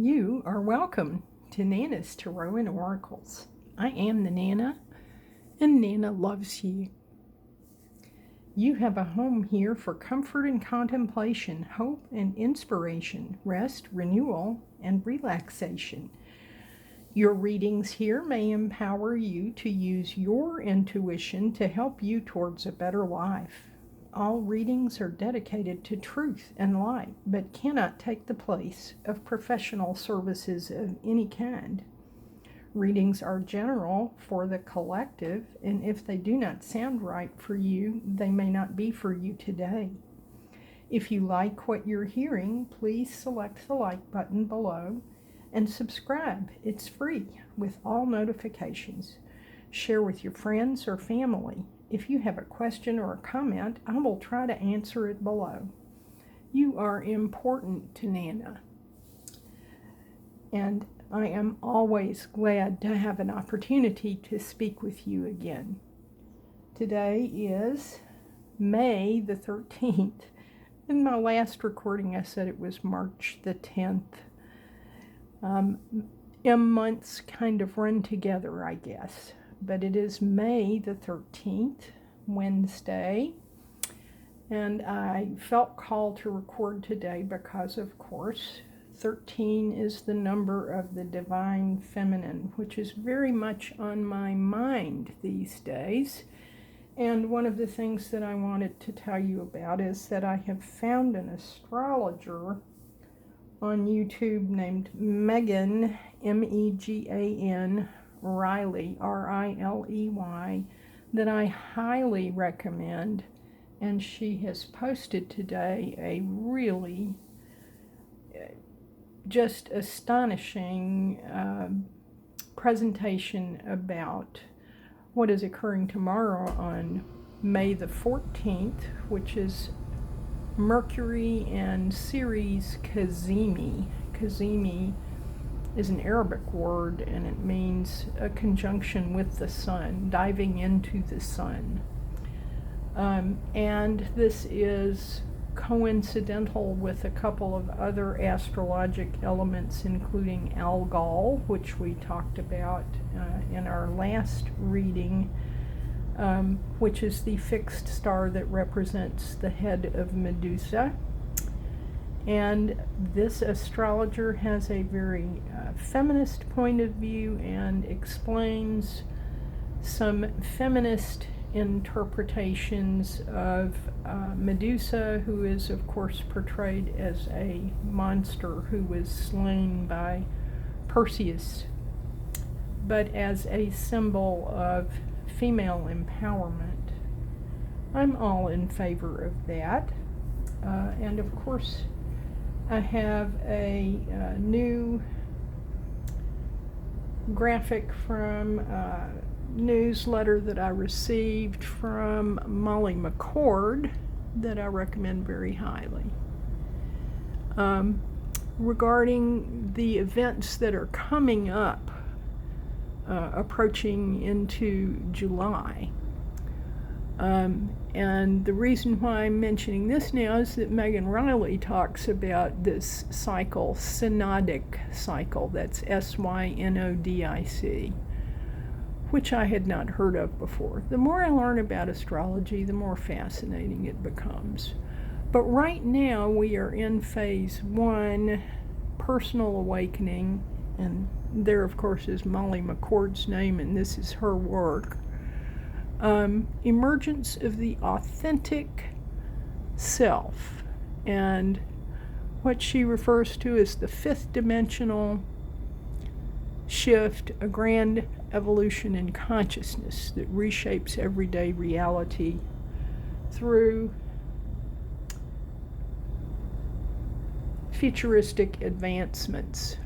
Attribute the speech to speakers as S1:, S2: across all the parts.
S1: You are welcome to Nana's Tarot and Oracles. I am the Nana, and Nana loves you. You have a home here for comfort and contemplation, hope and inspiration, rest, renewal, and relaxation. Your readings here may empower you to use your intuition to help you towards a better life. All readings are dedicated to truth and light, but cannot take the place of professional services of any kind. Readings are general for the collective, and if they do not sound right for you, they may not be for you today. If you like what you're hearing, please select the like button below and subscribe. It's free with all notifications. Share with your friends or family. If you have a question or a comment, I will try to answer it below. You are important to Nana, and I am always glad to have an opportunity to speak with you again. Today is May the 13th. In my last recording, I said it was March the 10th. Months kind of run together, I guess. But it is May the 13th, Wednesday, and I felt called to record today because, of course, 13 is the number of the divine feminine, which is very much on my mind these days. And one of the things that I wanted to tell you about is that I have found an astrologer on YouTube named Megan, Megan, Riley, Riley, that I highly recommend, and she has posted today a really just astonishing presentation about what is occurring tomorrow on May the 14th, which is Mercury and Ceres Cazimi. Cazimi is an Arabic word, and it means a conjunction with the sun, diving into the sun. And this is coincidental with a couple of other astrologic elements, including Algol, which we talked about in our last reading, which is the fixed star that represents the head of Medusa. And this astrologer has a very feminist point of view and explains some feminist interpretations of Medusa, who is, of course, portrayed as a monster who was slain by Perseus, but as a symbol of female empowerment. I'm all in favor of that. And, of course, I have a new graphic from a newsletter that I received from Molly McCord that I recommend very highly. Regarding the events that are coming up, approaching into July. And the reason why I'm mentioning this now is that Megan Riley talks about this cycle, synodic cycle, that's Synodic, which I had not heard of before. The more I learn about astrology, the more fascinating it becomes. But right now we are in phase 1, personal awakening, and there, of course, is Molly McCord's name, and this is her work. Emergence of the authentic self, and what she refers to as the 5th dimensional shift, a grand evolution in consciousness that reshapes everyday reality through futuristic advancements.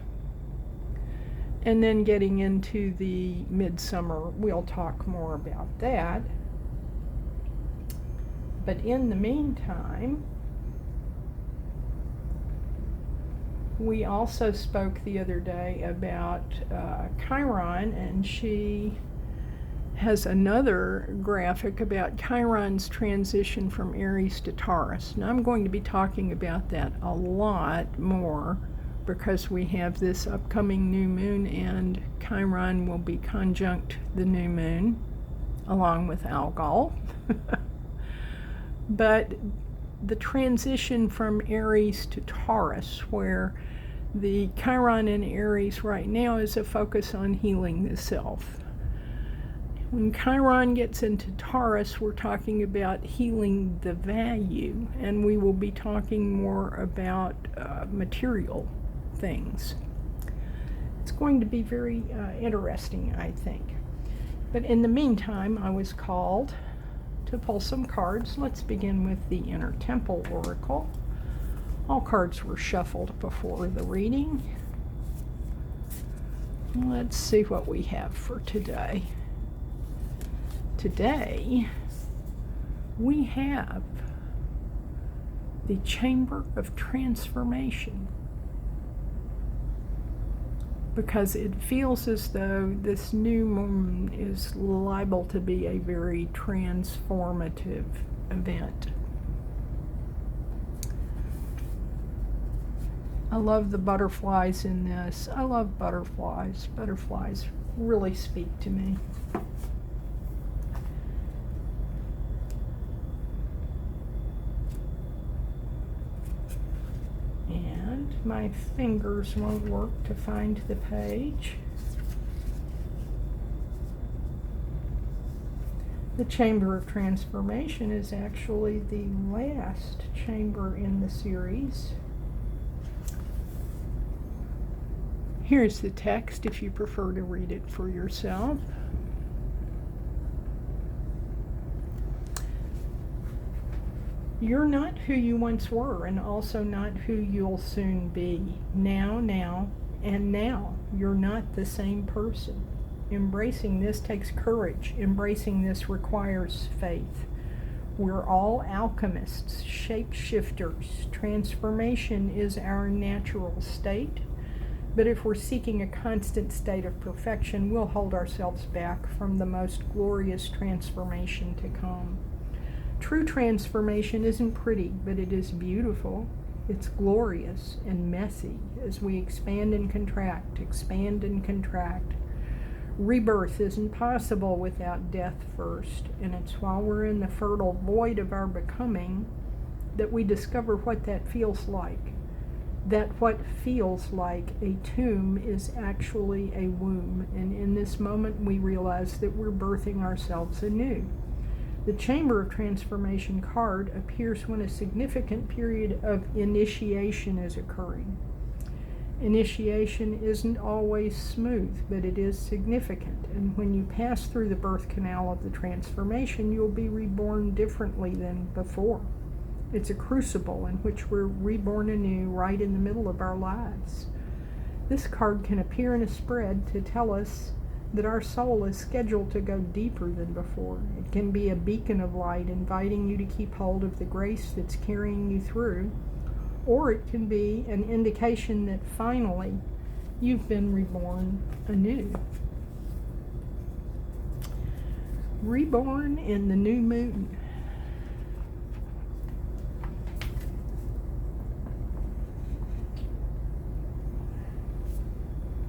S1: And then getting into the midsummer, we'll talk more about that. But in the meantime, we also spoke the other day about Chiron, and she has another graphic about Chiron's transition from Aries to Taurus. Now I'm going to be talking about that a lot more because we have this upcoming new moon, and Chiron will be conjunct the new moon along with Algol. But the transition from Aries to Taurus, where the Chiron in Aries right now is a focus on healing the self. When Chiron gets into Taurus, we're talking about healing the value, and we will be talking more about material things. It's going to be very interesting, I think. But in the meantime, I was called to pull some cards. Let's begin with the Inner Temple Oracle. All cards were shuffled before the reading. Let's see what we have for today. Today, we have the Chamber of Transformation, because it feels as though this new moon is liable to be a very transformative event. I love the butterflies in this. I love butterflies. Butterflies really speak to me. My fingers won't work to find the page. The Chamber of Transformation is actually the last chamber in the series. Here's the text if you prefer to read it for yourself. You're not who you once were, and also not who you'll soon be. Now, and now. You're not the same person. Embracing this takes courage. Embracing this requires faith. We're all alchemists, shapeshifters. Transformation is our natural state. But if we're seeking a constant state of perfection, we'll hold ourselves back from the most glorious transformation to come. True transformation isn't pretty, but it is beautiful. It's glorious and messy as we expand and contract, expand and contract. Rebirth isn't possible without death first, and it's while we're in the fertile void of our becoming that we discover what that feels like. That what feels like a tomb is actually a womb, and in this moment we realize that we're birthing ourselves anew. The Chamber of Transformation card appears when a significant period of initiation is occurring. Initiation isn't always smooth, but it is significant, and when you pass through the birth canal of the transformation, you'll be reborn differently than before. It's a crucible in which we're reborn anew right in the middle of our lives. This card can appear in a spread to tell us that our soul is scheduled to go deeper than before. It can be a beacon of light inviting you to keep hold of the grace that's carrying you through, or it can be an indication that finally you've been reborn anew. Reborn in the new moon.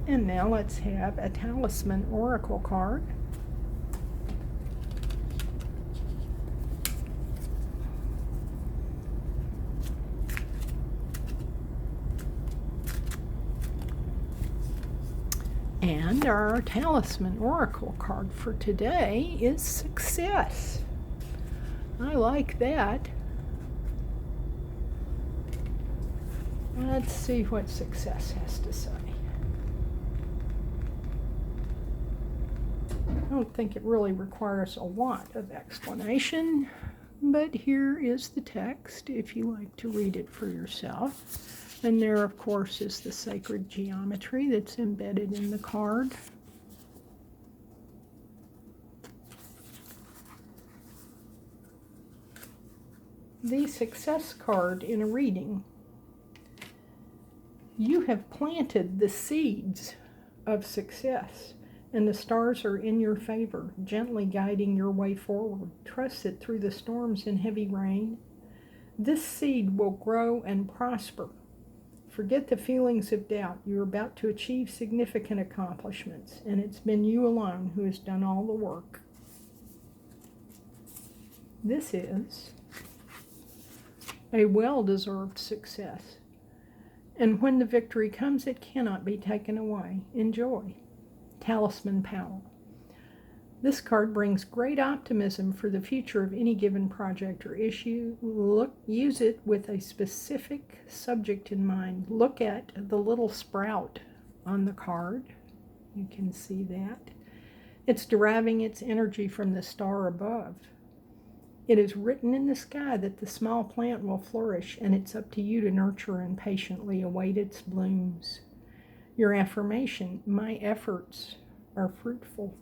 S1: And now let's have a talisman oracle card. And our talisman oracle card for today is success. I like that. Let's see what success has to say. I don't think it really requires a lot of explanation, but here is the text if you like to read it for yourself. And there, of course, is the sacred geometry that's embedded in the card. The success card in a reading. You have planted the seeds of success, and the stars are in your favor, gently guiding your way forward. Trust that through the storms and heavy rain, this seed will grow and prosper. Forget the feelings of doubt. You're about to achieve significant accomplishments, and it's been you alone who has done all the work. This is a well-deserved success. And when the victory comes, it cannot be taken away. Enjoy. Talisman power. This card brings great optimism for the future of any given project or issue. Use it with a specific subject in mind. Look at the little sprout on the card. You can see that. It's deriving its energy from the star above. It is written in the sky that the small plant will flourish, and it's up to you to nurture and patiently await its blooms. Your affirmation, my efforts are fruitful.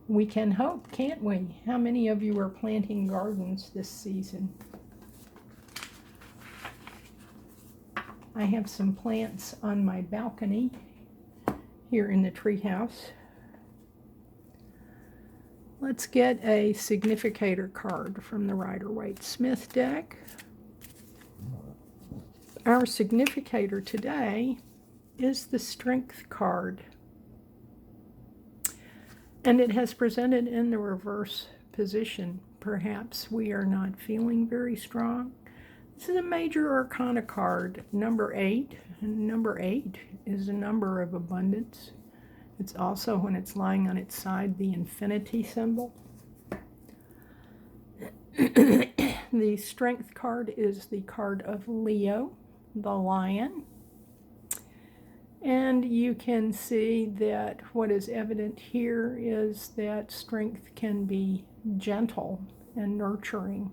S1: We can hope, can't we? How many of you are planting gardens this season? I have some plants on my balcony here in the treehouse. Let's get a significator card from the Rider-Waite-Smith deck. Our significator today is the Strength card. And it has presented in the reverse position. Perhaps we are not feeling very strong. This is a major arcana card, number 8. And number 8 is a number of abundance. It's also, when it's lying on its side, the infinity symbol. The Strength card is the card of Leo, the lion. And you can see that what is evident here is that strength can be gentle and nurturing.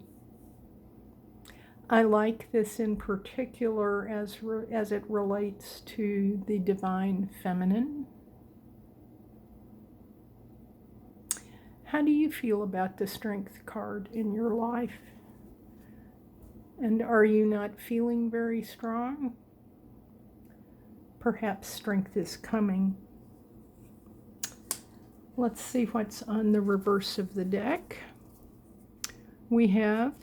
S1: I like this in particular as it relates to the divine feminine. How do you feel about the Strength card in your life? And are you not feeling very strong? Perhaps strength is coming. Let's see what's on the reverse of the deck. We have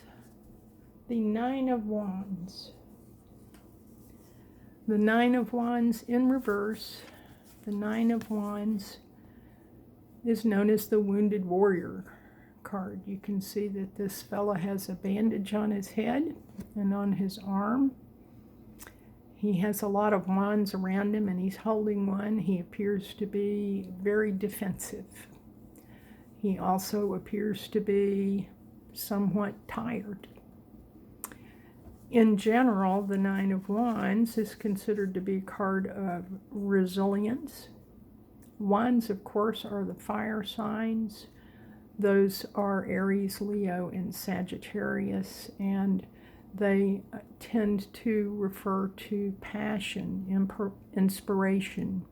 S1: the Nine of Wands. The Nine of Wands in reverse. The Nine of Wands is known as the Wounded Warrior card. You can see that this fella has a bandage on his head and on his arm. He has a lot of wands around him, and he's holding one. He appears to be very defensive. He also appears to be somewhat tired. In general, the Nine of Wands is considered to be a card of resilience. Wands, of course, are the fire signs. Those are Aries, Leo, and Sagittarius, and they tend to refer to passion, inspiration,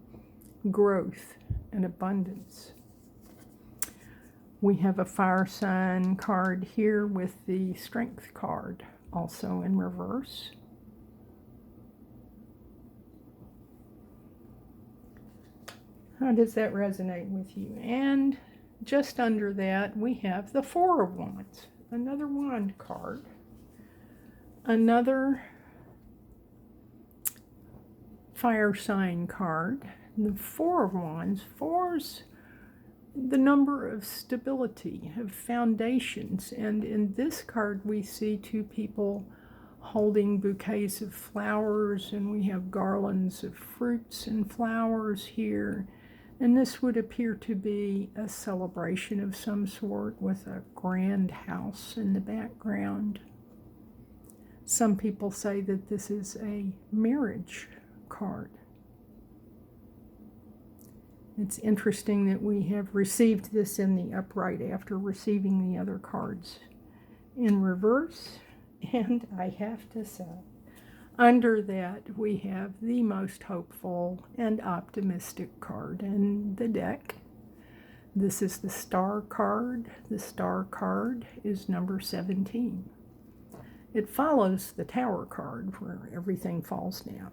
S1: growth, and abundance. We have a fire sign card here with the Strength card, also in reverse. How does that resonate with you? And just under that, we have the Four of Wands, another wand card. Another fire sign card. The Four of Wands. Four's the number of stability, of foundations. And in this card, we see two people holding bouquets of flowers, and we have garlands of fruits and flowers here. And this would appear to be a celebration of some sort with a grand house in the background. Some people say that this is a marriage card. It's interesting that we have received this in the upright after receiving the other cards in reverse. And I have to say, under that we have the most hopeful and optimistic card in the deck. This is the Star card. The Star card is number 17. It follows the Tower card, where everything falls down.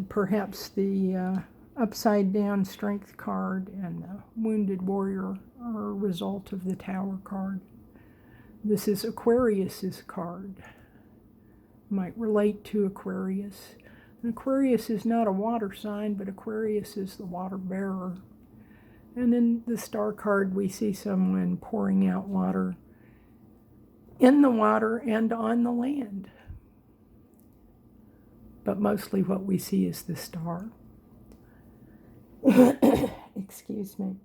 S1: Perhaps the upside down Strength card and the Wounded Warrior are a result of the Tower card. This is Aquarius's card. might relate to Aquarius. And Aquarius is not a water sign, but Aquarius is the water bearer. And in the star card, we see someone pouring out water in the water and on the land. But mostly what we see is the star. Excuse me.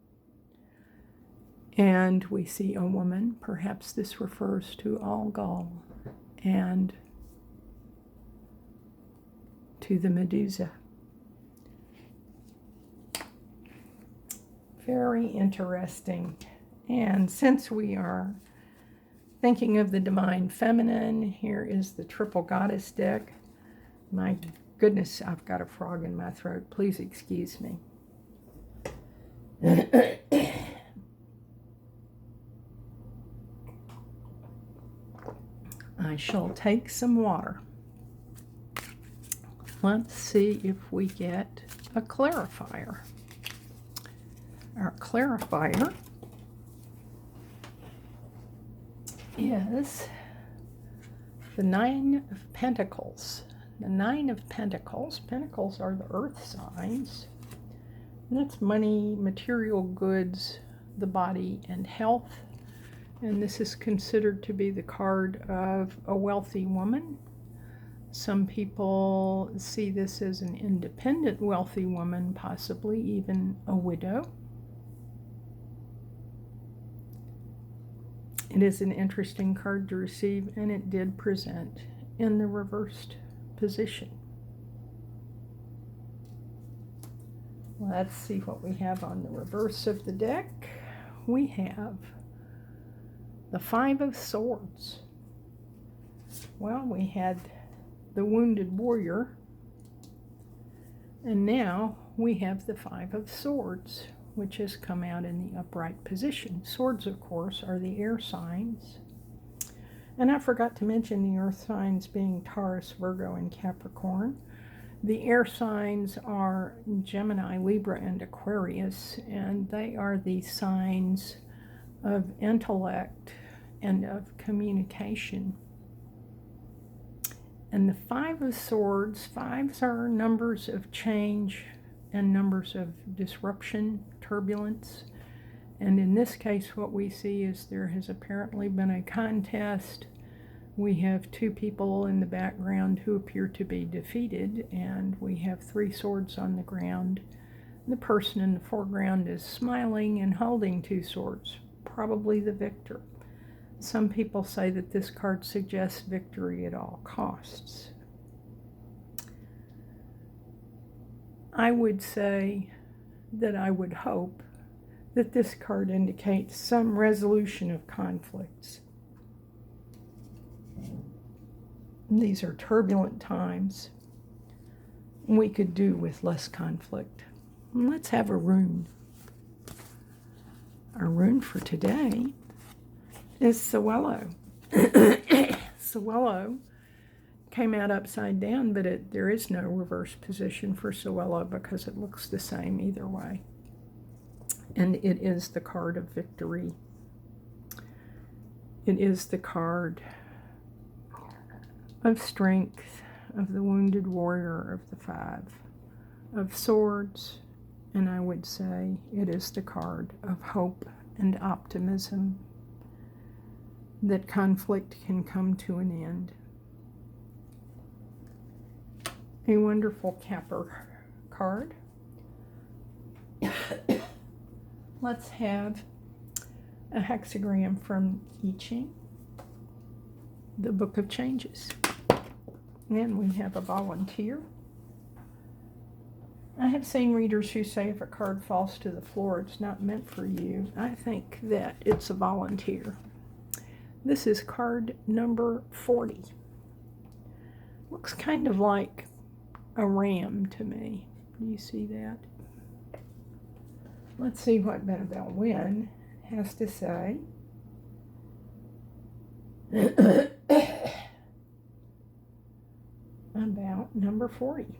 S1: And we see a woman. Perhaps this refers to Algol and to the Medusa. Very interesting. And since we are thinking of the divine feminine, here is the triple goddess deck. My goodness, I've got a frog in my throat. Please excuse me. I shall take some water. Let's see if we get a clarifier. Our clarifier is the Nine of Pentacles. The Nine of Pentacles. Pentacles are the earth signs. And that's money, material goods, the body, and health. And this is considered to be the card of a wealthy woman. Some people see this as an independent, wealthy woman, possibly even a widow. It is an interesting card to receive, and it did present in the reversed position. Let's see what we have on the reverse of the deck. We have the Five of Swords. Well, we had the Wounded Warrior, and now we have the Five of Swords, which has come out in the upright position. Swords, of course, are the air signs. And I forgot to mention the earth signs being Taurus, Virgo, and Capricorn. The air signs are Gemini, Libra, and Aquarius, and they are the signs of intellect and of communication. And the Five of Swords, fives are numbers of change and numbers of disruption, turbulence. And in this case, what we see is there has apparently been a contest. We have two people in the background who appear to be defeated, and we have three swords on the ground. The person in the foreground is smiling and holding two swords, probably the victor. Some people say that this card suggests victory at all costs. I would say that I would hope that this card indicates some resolution of conflicts. These are turbulent times. We could do with less conflict. Let's have a rune. Our rune for today is Sewello. Sewello came out upside down, but there is no reverse position for Sewello because it looks the same either way. And it is the card of victory. It is the card of strength, of the wounded warrior, of the Five of Swords, and I would say it is the card of hope and optimism that conflict can come to an end. A wonderful capper card. Let's have a hexagram from I Ching, the Book of Changes. And we have a volunteer. I have seen readers who say if a card falls to the floor, it's not meant for you. I think that it's a volunteer. This is card number 40. Looks kind of like a ram to me. Do you see that? Let's see what Benabel Wynn has to say. About number 40.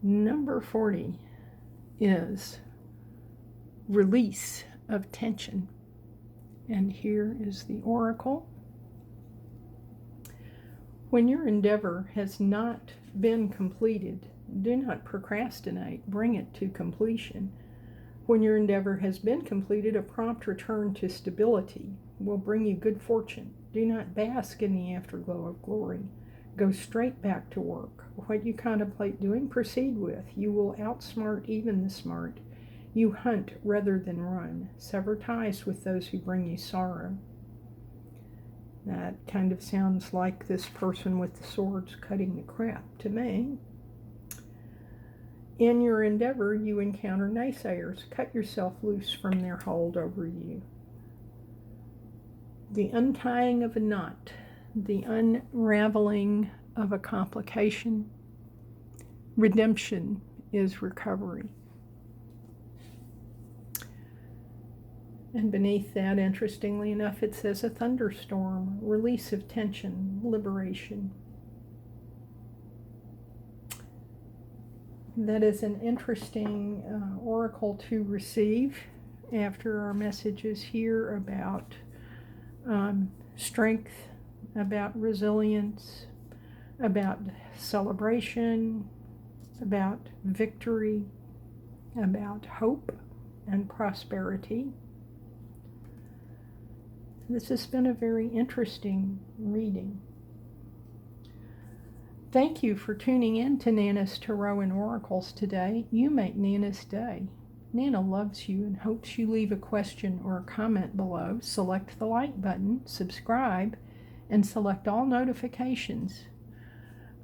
S1: Number 40 is release of tension. And here is the oracle. When your endeavor has not been completed, do not procrastinate. Bring it to completion. When your endeavor has been completed, a prompt return to stability will bring you good fortune. Do not bask in the afterglow of glory. Go straight back to work. What you contemplate doing, proceed with. You will outsmart even the smart. You hunt rather than run. Sever ties with those who bring you sorrow. That kind of sounds like this person with the swords cutting the crap to me. In your endeavor, you encounter naysayers. Cut yourself loose from their hold over you. The untying of a knot, the unraveling of a complication. Redemption is recovery. And beneath that, interestingly enough, it says a thunderstorm, release of tension, liberation. That is an interesting oracle to receive after our messages here about strength, about resilience, about celebration, about victory, about hope and prosperity. This has been a very interesting reading. Thank you for tuning in to Nana's Tarot and Oracles today. You make Nana's day. Nana loves you and hopes you leave a question or a comment below. Select the like button, subscribe, and select all notifications.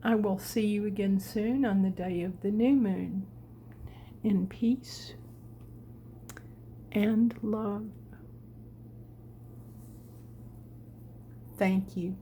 S1: I will see you again soon on the day of the new moon. In peace and love. Thank you.